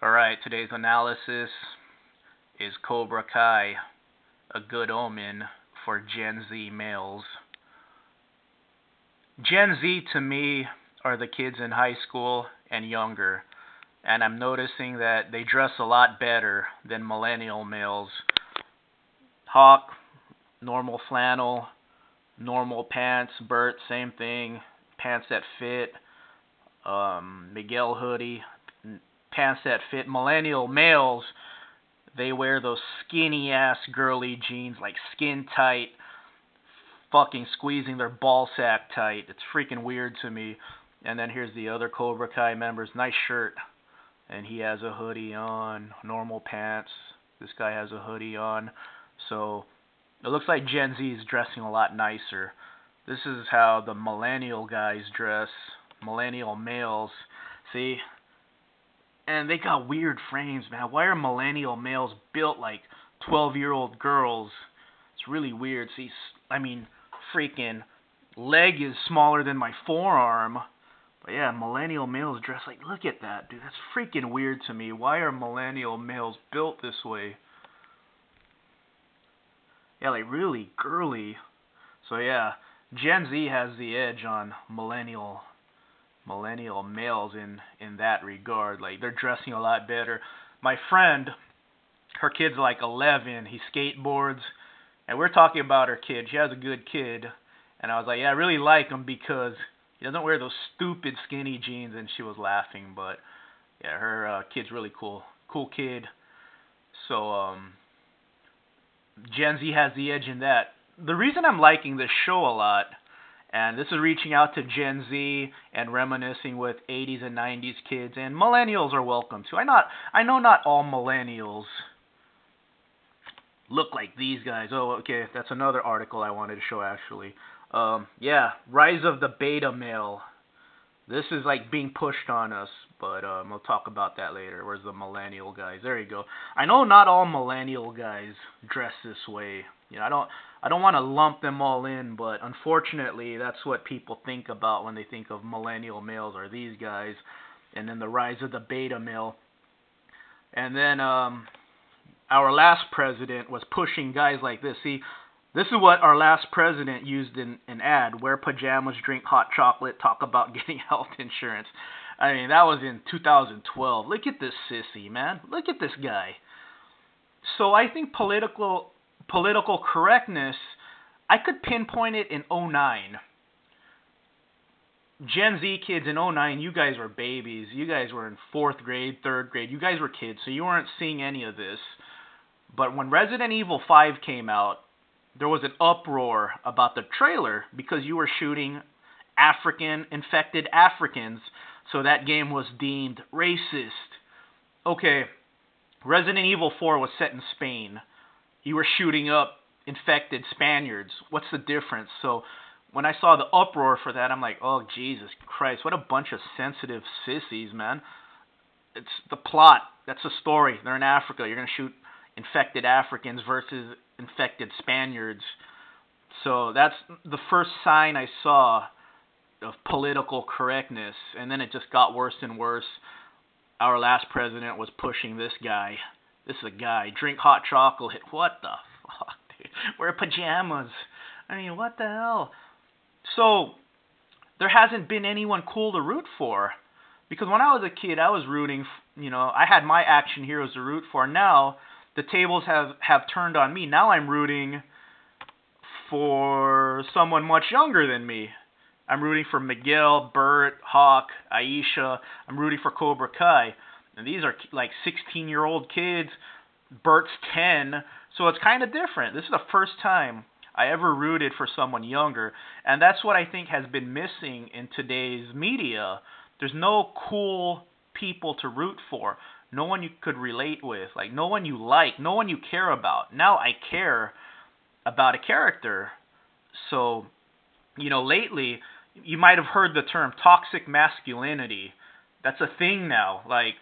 Alright, today's analysis is Cobra Kai, a good omen for Gen Z males. Gen Z to me are the kids in high school and younger, and I'm noticing that they dress a lot better than millennial males. Hawk, normal flannel, normal pants. Bert, same thing, pants that fit. Miguel hoodie, pants that fit. Millennial males, they wear those skinny ass girly jeans, like skin tight, fucking squeezing their ball sack tight. It's freaking weird to me. And then here's the other Cobra Kai members, nice shirt, and he has a hoodie on, normal pants. This guy has a hoodie on. So it looks like Gen Z is dressing a lot nicer. This is how the millennial guys dress, millennial males. See? And they got weird frames, man. Why are millennial males built like 12-year-old girls? It's really weird. See, I mean, freaking leg is smaller than my forearm. But yeah, millennial males dress like, look at that, dude. That's freaking weird to me. Why are millennial males built this way? Yeah, like really girly. So yeah, Gen Z has the edge on millennial males in that regard. Like, they're dressing a lot better. My friend, her kid's like 11. He skateboards, and we're talking about her kid. She has a good kid, and I was like, yeah, I really like him because he doesn't wear those stupid skinny jeans. And she was laughing, but yeah, her kid's really cool kid. So Gen Z has the edge in that. The reason I'm liking this show a lot, and this is reaching out to Gen Z and reminiscing with 80s and 90s kids, and millennials are welcome too. I know not all millennials look like these guys. Oh, okay, that's another article I wanted to show actually. Yeah, rise of the beta male. This is like being pushed on us, but we'll talk about that later. Where's the millennial guys? There you go. I know not all millennial guys dress this way. You know, I don't want to lump them all in, but unfortunately, that's what people think about when they think of millennial males, are these guys. And then the rise of the beta male. And then our last president was pushing guys like this. See, this is what our last president used in an ad. Wear pajamas, drink hot chocolate, talk about getting health insurance. I mean, that was in 2012. Look at this sissy, man. Look at this guy. So I think political correctness, I could pinpoint it in '09. Gen Z kids in '09, you guys were babies. You guys were in 4th grade, 3rd grade. You guys were kids, so you weren't seeing any of this. But when Resident Evil 5 came out, there was an uproar about the trailer because you were shooting infected Africans, so that game was deemed racist. Okay, Resident Evil 4 was set in Spain. You were shooting up infected Spaniards. What's the difference? So when I saw the uproar for that, I'm like, oh, Jesus Christ, what a bunch of sensitive sissies, man. It's the plot. That's the story. They're in Africa. You're going to shoot infected Africans versus infected Spaniards. So that's the first sign I saw of political correctness, and then it just got worse and worse. Our last president was pushing this guy. This is a guy. Drink hot chocolate. What the fuck, dude? Wear pajamas. I mean, what the hell? So there hasn't been anyone cool to root for. Because when I was a kid, I was rooting, I had my action heroes to root for. Now the tables have turned on me. Now I'm rooting for someone much younger than me. I'm rooting for Miguel, Bert, Hawk, Aisha. I'm rooting for Cobra Kai. And these are like 16-year-old kids. Bert's 10. So it's kind of different. This is the first time I ever rooted for someone younger. And that's what I think has been missing in today's media. There's no cool people to root for. No one you could relate with. Like, no one you like. No one you care about. Now I care about a character. So, lately, you might have heard the term toxic masculinity. That's a thing now. Like,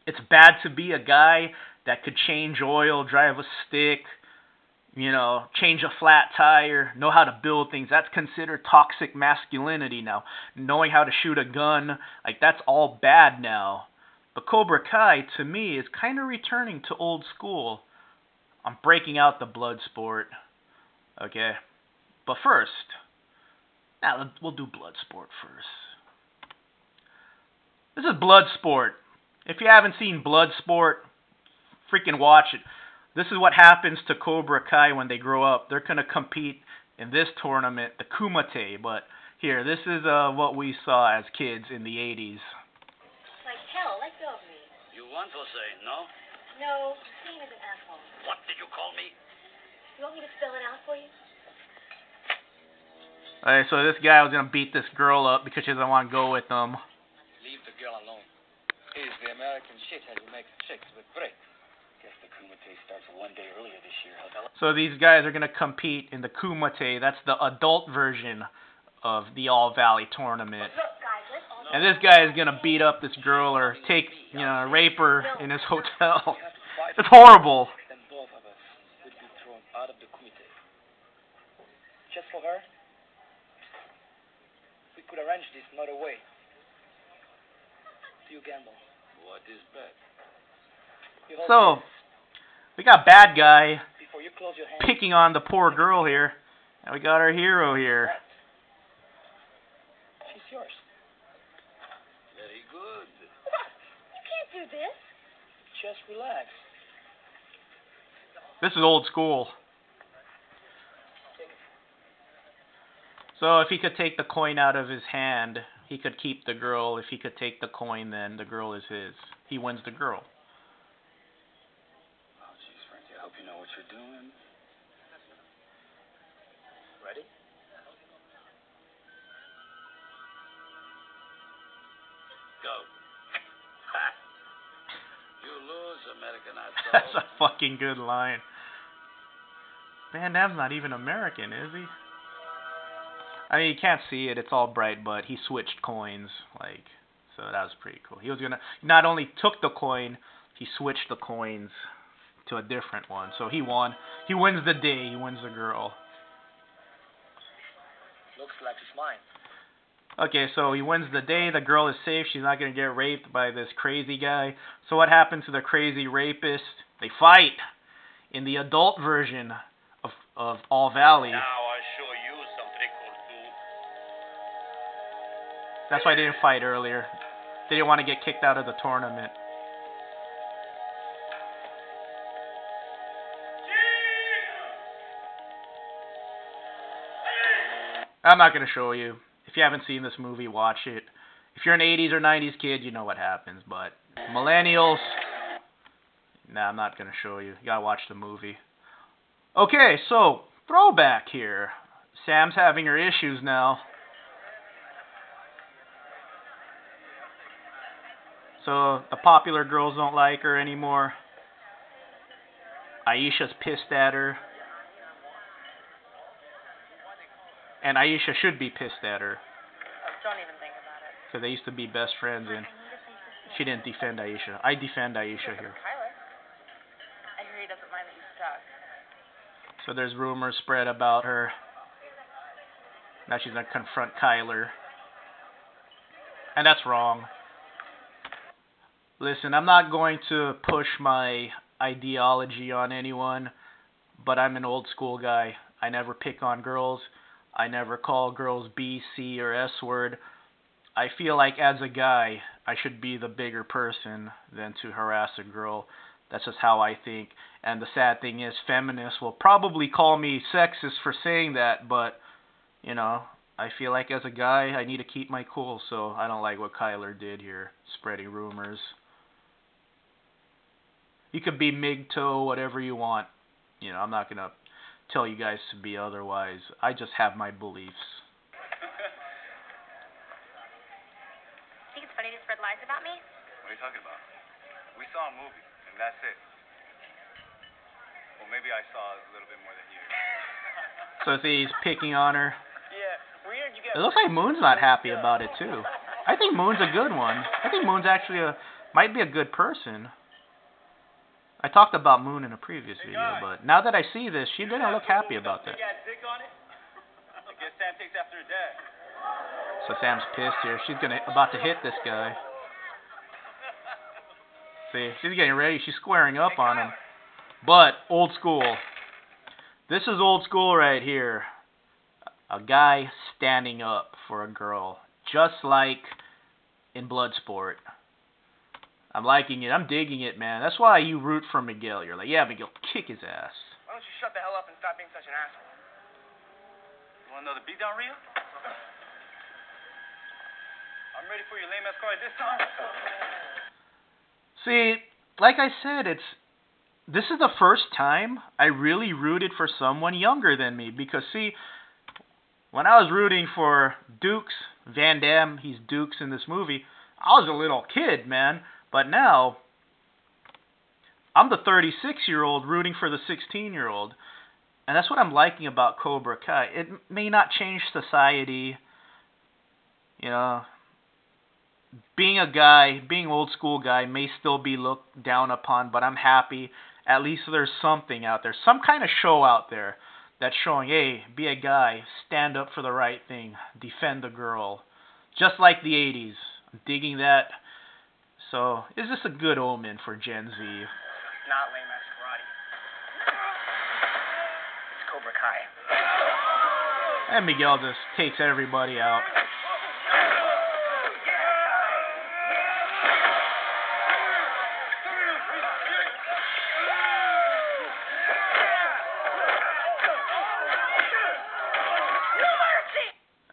it's bad to be a guy that could change oil, drive a stick, change a flat tire, know how to build things. That's considered toxic masculinity now. Knowing how to shoot a gun, like, that's all bad now. But Cobra Kai, to me, is kind of returning to old school. I'm breaking out the blood sport. Okay? But first, we'll do blood sport first. This is blood sport. If you haven't seen blood sport, freaking watch it. This is what happens to Cobra Kai when they grow up. They're going to compete in this tournament, the Kumite. But here, this is what we saw as kids in the 80s. Like hell, let go of me. You want to say no? No, Christine is an asshole. What did you call me? You want me to spell it out for you? Alright, so this guy was going to beat this girl up because she doesn't want to go with him. Leave the girl alone. He's the American shithead who makes chicks with bricks. Guess the Kumite starts one day earlier this year. So these guys are going to compete in the Kumite. That's the adult version of the All Valley tournament. Look, guys, let's all... And this guy is going to beat up this girl or rape her in his hotel. It's horrible. Then both of us would be thrown out of the Kumite. Just for her? We could arrange this another way. Do you gamble? What is bet? So, we got bad guy Before you close your hands, picking on the poor girl here. And we got our hero here. she's yours. Very good. What? You can't do this. Just relax. This is old school. So if he could take the coin out of his hand, he could keep the girl. If he could take the coin, then the girl is his. He wins the girl. Oh, jeez, Frankie, I hope you know what you're doing. Ready? Go. You lose, American asshole. That's a fucking good line. Van Damme's not even American, is he? I mean, you can't see it. It's all bright, but he switched coins, so that was pretty cool. He was gonna not only took the coin, he switched the coins to a different one. So he won. He wins the day. He wins the girl. Looks like it's mine. Okay, so he wins the day. The girl is safe. She's not gonna get raped by this crazy guy. So what happens to the crazy rapist? They fight in the adult version of All Valley. Now I'll show you some trick or two. That's why they didn't fight earlier. They didn't want to get kicked out of the tournament. I'm not going to show you. If you haven't seen this movie, watch it. If you're an 80s or 90s kid, you know what happens. But millennials, nah, I'm not going to show you. You got to watch the movie. Okay, so throwback here. Sam's having her issues now. So the popular girls don't like her anymore. Aisha's pissed at her. And Aisha should be pissed at her. Don't even think about it. Because they used to be best friends, and she didn't defend Aisha. I defend Aisha here. Kyler. I hear he doesn't mind that you suck. So there's rumors spread about her. Now she's going to confront Kyler. And that's wrong. Listen, I'm not going to push my ideology on anyone, but I'm an old school guy. I never pick on girls. I never call girls B, C, or S word. I feel like as a guy, I should be the bigger person than to harass a girl. That's just how I think. And the sad thing is, feminists will probably call me sexist for saying that, but, you know, I feel like as a guy, I need to keep my cool, so I don't like what Kyler did here, spreading rumors. You could be MGTOW, whatever you want. You know, I'm not going to tell you guys to be otherwise. I just have my beliefs. Think it's funny to spread lies about me? What are you talking about? We saw a movie, and that's it. Well, maybe I saw a little bit more than you. So see, he's picking on her. Yeah, weird you get... It looks like Moon's not happy about it, too. I think Moon's a good one. I think Moon's actually might be a good person. I talked about Moon in a previous video, but now that I see this, she didn't look happy about that. I guess Sam takes after her dad. So Sam's pissed here. She's about to hit this guy. See, she's getting ready. She's squaring up on him. But old school. This is old school right here. A guy standing up for a girl, just like in Bloodsport. I'm liking it. I'm digging it, man. That's why you root for Miguel. You're like, yeah, Miguel, kick his ass. Why don't you shut the hell up and stop being such an asshole? You want another beatdown, Rio? I'm ready for your lame ass card this time. See, like I said, this is the first time I really rooted for someone younger than me. Because, see, when I was rooting for Dukes, Van Damme, he's Dukes in this movie, I was a little kid, man. But now, I'm the 36-year-old rooting for the 16-year-old. And that's what I'm liking about Cobra Kai. It may not change society, you know. Being a guy, being old school guy may still be looked down upon, but I'm happy. At least there's something out there. Some kind of show out there that's showing, hey, be a guy, stand up for the right thing, defend the girl. Just like the 80s. I'm digging that. So, is this a good omen for Gen Z? It's not lame ass karate. It's Cobra Kai. And Miguel just takes everybody out.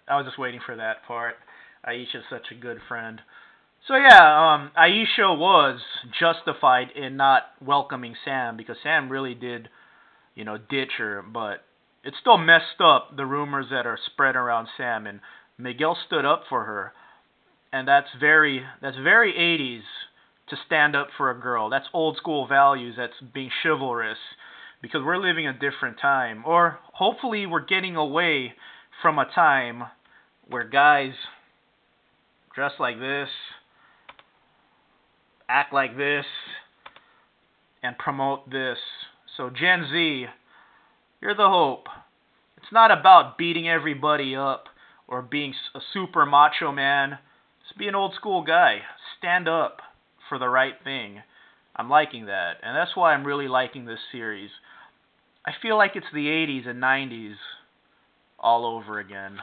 I was just waiting for that part. Aisha's such a good friend. So yeah, Aisha was justified in not welcoming Sam because Sam really did, ditch her. But it still messed up the rumors that are spread around Sam, and Miguel stood up for her, and that's very 80s to stand up for a girl. That's old school values. That's being chivalrous because we're living a different time, or hopefully we're getting away from a time where guys dress like this, act like this, and promote this. So Gen Z, you're the hope. It's not about beating everybody up or being a super macho man. Just be an old school guy. Stand up for the right thing. I'm liking that. And that's why I'm really liking this series. I feel like it's the 80s and 90s all over again.